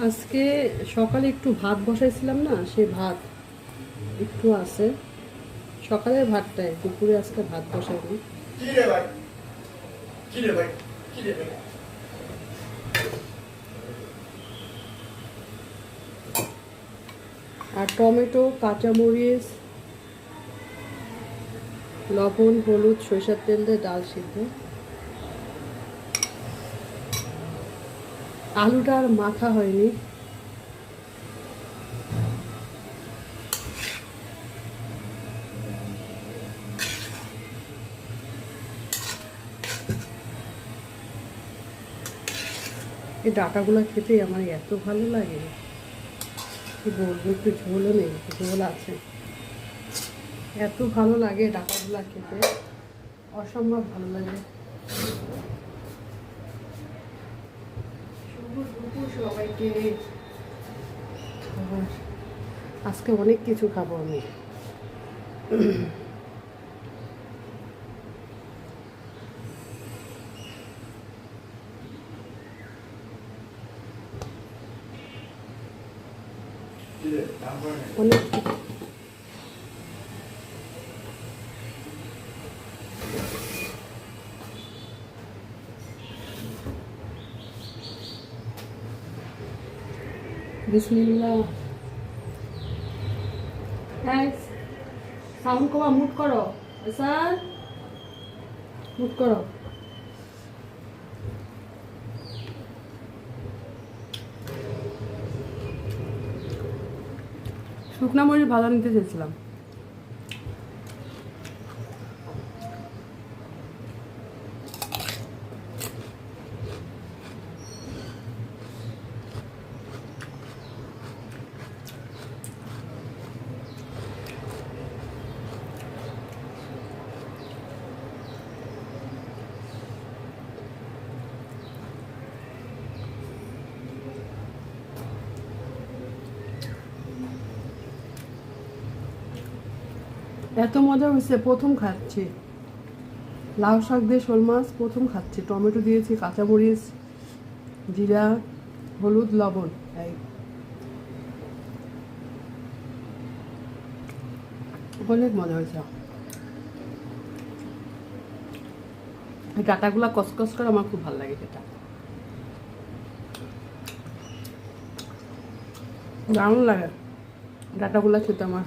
আজকে সকালে একটু ভাত বসাইছিলাম না, সেই ভাত একটু আছে। সকালের ভাতটাই দুপুরে আজকে ভাত বসাইনি। আর টমেটো, কাঁচামরিচ, লবণ, হলুদ, সরিষার তেল দিয়ে ডাল সিদ্ধ। আলুটা আর মাখা হয়নি। এই ডাঁটাগুলো খেতেই আমার এত ভালো লাগে, কি বলবো, একটু ঝোলও নেই, ঝোল আছে। এত ভালো লাগে ডাঁটাগুলো খেতে, অসম্ভব ভালো লাগে। শুভ দুপুর সবাইকে। আজকে অনেক কিছু খাবো আমি। অনেক বিসমিল্লাহ। সাউন্ড কমা, মুট করো স্যার, মুট করো। শুকনা মরিচ ভাজা নিতে চেয়েছিলাম। এত মজা হয়েছে, প্রথম খাচ্ছি। লাউ শাক দিয়ে শোল মাছ প্রথম খাচ্ছি। টমেটো দিয়েছি, কাঁচামরিচ, জিরা, হলুদ, লবণ, এই অনেক মজা হয়েছে। এই ডাঁটাগুলা কসকস করে আমার খুব ভালো লাগে, সেটা দারুণ লাগে ডাঁটাগুলা খেতে আমার।